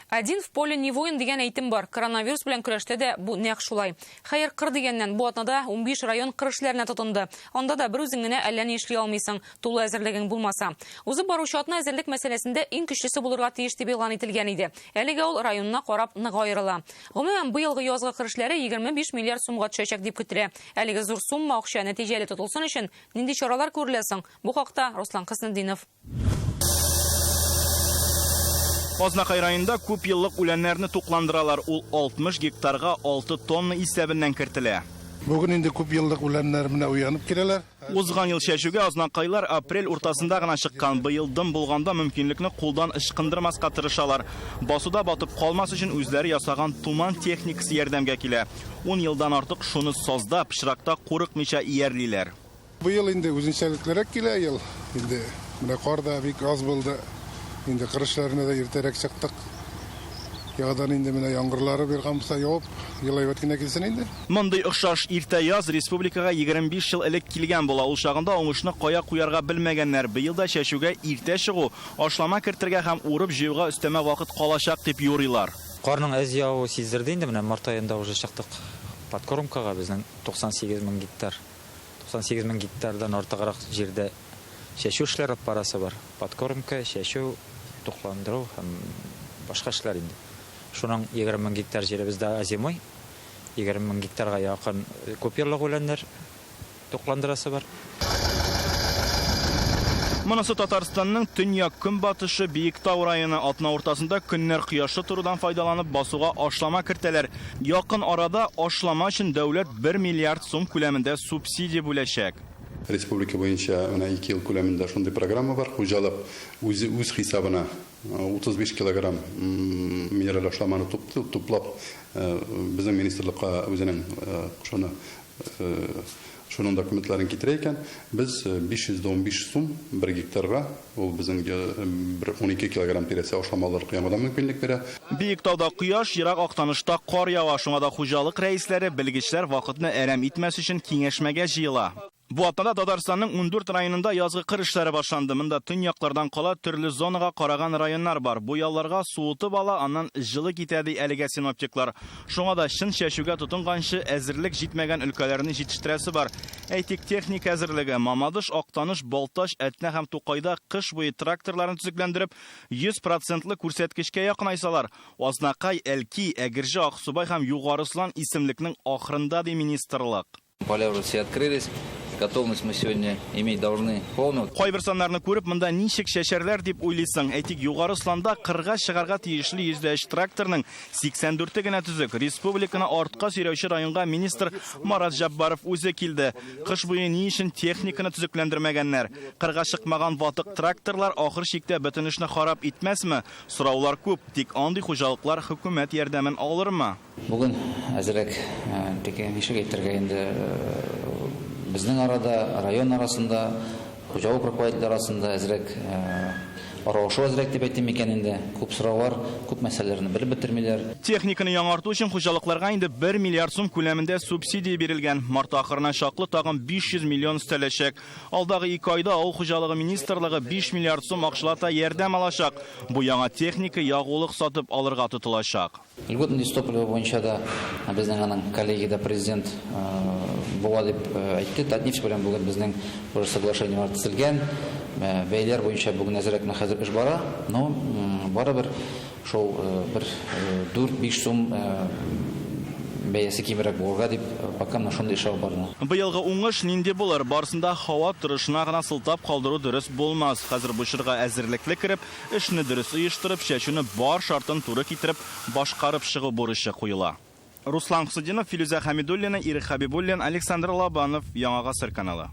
Один в поле не воин деген әйтем бар. Коронавирус белән көрәштә дә бу нәкъ шулай. Хәер, кыр дигәннән бу атнада 15 район кыр эшләренә тотынды. Анда да бер үзең генә әллә ни эшли алмыйсың, тулы әзерлегең булмаса. Узып баручы атна әзерлек мәсьәләсендә иң көчлесе булырга тиеш дип игълан ителгән иде. Әлегә ул районына карап нык аерыла. Гомумән быелгы язгы кыр эшләре 25 миллиард сумга төшәчәк дип көтелә. Әлегә зур сумма акча нәтиҗәле тотылсын өчен нинди чаралар күреләсең? Бу хакта Руслан Кыснетдинов. Азнакай районында күп еллык үләннәрне тукландыралар. Ул 60 гектарга 6 тонна исәбеннән кертелә. Бүген инде күп еллык үләннәр менә уянып киләләр. Узган ел чәчүгә азнакайлар апрель уртасында гына чыккан. Быел дым булганда мөмкинлекне кулдан ычкындырмаска тырышалар. Басуда батып калмас өчен үзләре ясаган туман техникасы ярдәмгә килә. 10 елдан артык шуны сазда, пычракта курыкмыйча иярлиләр. Быел инде үзенчәлекләрәк килә ел. Инде менә карда бик аз булды. Инде кырышларына да иртәрәк чыктык. Ягадан инде менә яңгырлары бер камса явып, елайват кенә килсен инде. Мондый охшаш иртә яз республикага 25 ел элек килгән була. Ул чагында уңышны кая куярга белмәгәннәр. Быел да чәчүгә иртә чыгу, ашлама кертергә һәм урып җыюга өстәмә вакыт калачак дип юрыйлар. Карның әз явы сиздерде инде менә март аенда уже чыктык. Подкормкага безнең 98 мең гектар. 98 мең гектардан артыграк җирдә чәчү эшләре парасы бар. Подкормка, чәчү, тукландыру һәм башка эшләр инде. Шуның 20 мең гектар җире бездә азимой. 20 мең гектарга якын күп еллык үләннәр тукландырасы бар. Монысы Татарстанның төньяк көнбатышы Биектау районы. Атна уртасында көннәр кояшы турыдан файдаланып басуга ашлама кертәләр. Якын арада ашлама өчен дәүләт 1 миллиард сум күләмендә субсидия бүләчәк. Республика буенча 2 ел күләмендә шундый программа бар. Хуҗалык үз хисабына 35 килограмм минераль ашламаны туплап безнең министрлыкка үзенең шуның документларын китерә икән. Без 515 сум 1 гектарга, ул безнең 12 килограмм тирәсе ашламалар кыямадан мөмкинлек бирә. Биектауда кояш, ерак Актанышта кар ява. Шуңа да хуҗалык рәисләре, белгечләр вакытны әрәм итмәс өчен киңәшмәгә җыела. Бу атнада Татарстанның 14 районында язгы кыр эшләре башланды. Монда төньяклардан кала төрле зонага караган районнар бар. Бу ялларга суытып ала, аннан җылы китә ди әлегә синоптиклар. Шуңа да чын чәчүгә тотынганчы әзерлек җитмәгән өлкәләрне җитештерәсе бар. Әйтик, техник әзерлеге Мамадыш, Актаныш, Балтач, Әтнә һәм Тукайда кыш буе тракторларын төзекләндереп 100% күрсәткечкә якынайсалар. Азнакай, Әлки, Әгерҗе, Аксубай һәм Югарыслан исемлекнең ахырында ди министрлык. Поля уже все открылись. Готовность мы сегодня иметь должны полную. Кайбер саннарны күреп, монда ничек чәчәрләр дип уйлыйсың. Әйтик, Югарысланда кырга чыгарга тиешле 103 тракторның 84-те генә төзек. Республиканы артка сөйрәүче районга министр Марат Җаббаров үзе килде. Кыш буе ни өчен техниканы төзекләндермәгәннәр? Кырга чыкмаган ватык тракторлар ахыр чиктә бөтен эшне харап итмәсме? Сораулар күп, тик андый хуҗалыклар хөкүмәт ярдәмен алырмы? Бүген әзрәк ничек әйтергә инде безнең арада, район арасында, хуҗалык руководитель арасында әзрәк арашу әзрәк дип әйтим икән инде. Күп сораулар, күп мәсьәләләрне белеп бетермиләр. Техниканы яңарту өчен хуҗалыкларга инде 1 миллиард сум күләмендә субсидия бирелгән. Март ахырына чаклы тагын 500 миллион өстәләчәк. Алдагы 2 айда авыл хуҗалыгы министрлыгы 5 миллиард сум акчалата ярдәм алачак. Бу яңа техника ягулык сатып алырга тотылачак. Льготный топливо буенча да безнең аның коллеги да президент була дип әйтте. Татнефть белән бүген безнең бер соглашение төзелгән. Бәйләр буенча бүген әзрәк хәзер эш бара, но барыбер шул бер 4-5 сум бәясе кимрәк булырга дип пока шундый эш бара. Быелгы уңыш нинди булыр? Барысында һава торышына гына сылтап калдыру дөрес булмас. Хәзер бу чорга әзерлекле кирип, эшне дөрес оештырып, чәчүне бар шартын туры китереп, башкарып чыгу бурычы куела. Руслан Кыснетдинов, Филүзә Хәмидуллина, Ирек Хәбибуллин, Александр Лабанов, Яңа Гасыр каналы.